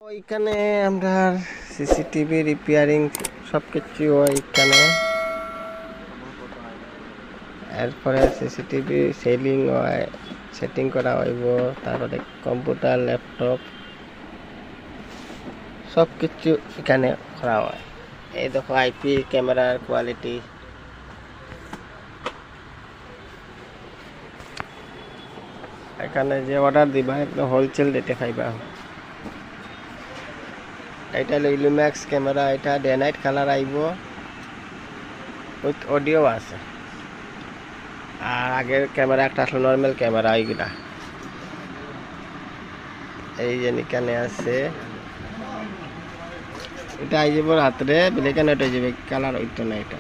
ওইখানে আমরা CCTV repairing সব কিছু ওইখানে, এরপরে সিসিটিভি সেলিং হয়, সেটিং করা হইব, তারপরে কম্পিউটার ল্যাপটপ সব কিছু এখানে করা হয়। এই দেখো আইপি ক্যামেরার কোয়ালিটি, এখানে যে অর্ডার দিবা একদম হোলসেল রেটে খাইবা। এটা হলো ইলুম্যাক্স ক্যামেরা, এটা ডে নাইট কালার আইব, উইথ অডিও আছে। আর আগের ক্যামেরা একটা আসলে নর্মাল ক্যামেরা, ওইগুলা এই যে এখানে আছে। এটা আই যাব রাত্রে ব্ল্যাক অ্যান্ড হোয়াইট হয়ে যাবে, কালার হইতো না এটা।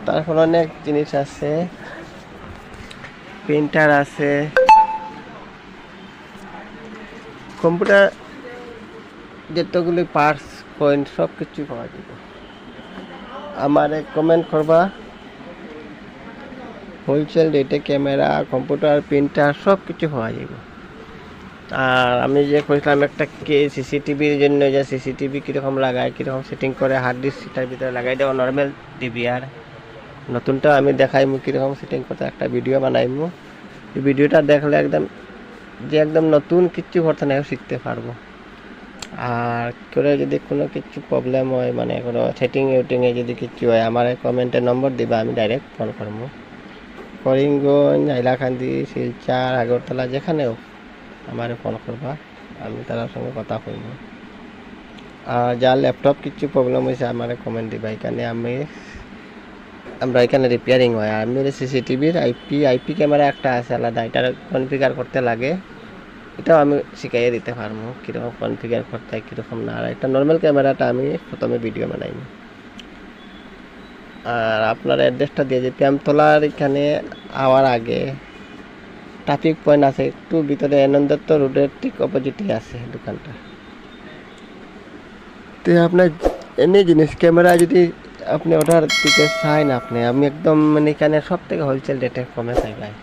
তারপর অনেক জিনিস আছে, প্রিন্টার আছে, কম্পিউটার যতগুলি পার্টস পয়েন্ট সব কিছু পাওয়া যাবে। আমারে কমেন্ট করবা, হোলসেল রেটে ক্যামেরা, কম্পিউটার, প্রিন্টার সব কিছু পাওয়া যাবে। আর আমি যে কইছিলাম একটা সিসিটিভির জন্য, যে সিসিটিভি কীরকম লাগায়, কীরকম সেটিং করে হার্ড ডিস্ক সেটার ভিতরে লাগাই দেওয়া নর্মাল ডিভিআর, নতুনটা আমি দেখাইমু কীরকম সেটিং করতে, একটা ভিডিও বানাইমু। এই ভিডিওটা দেখলে একদম নতুন কিছু করতে না শিখতে পারবো। আর করে যদি কোনো কিছু প্রবলেম হয়, মানে কোনো সেটিং ইউটিংয়ে যদি কিছু হয়, আমার কমেন্টে নম্বর দিবা, আমি ডাইরেক্ট ফোন করবো। করিমগঞ্জ, হাইলাকান্দি, শিলচর, আগরতলা যেখানে হোক আমারে ফোন করবা, আমি তার সঙ্গে কথা কইব। আর যার ল্যাপটপ কিছু প্রবলেম হয়েছে আমারে কমেন্ট দিবা, এখানে আমরা এখানে রিপেয়ারিং হয়। আর আমি সিসিটিভির আইপি ক্যামেরা একটা আছে আলাদা, এটা কনফিগার করতে লাগে, এটাও আমি শিখাইয়ে দিতে পারবো কীরকম কনফিগার করতে হয়, কীরকম না। আর একটা নর্মাল ক্যামেরাটা আমি প্রথমে ভিডিও বানাইনি। আর আপনার অ্যাড্রেসটা দিয়ে যে প্যামতলার এখানে আওয়ার আগে ট্রাফিক পয়েন্ট আছে, একটু ভিতরে আনন্দত্ব রোডের ঠিক অপোজিটে আছে দোকানটা। তো আপনার এমনি জিনিস ক্যামেরা যদি আপনি অর্ডার দিতে চান, আমি একদম মানে এখানে সব থেকে হোলসেল রেটে কমে পাই ভাই।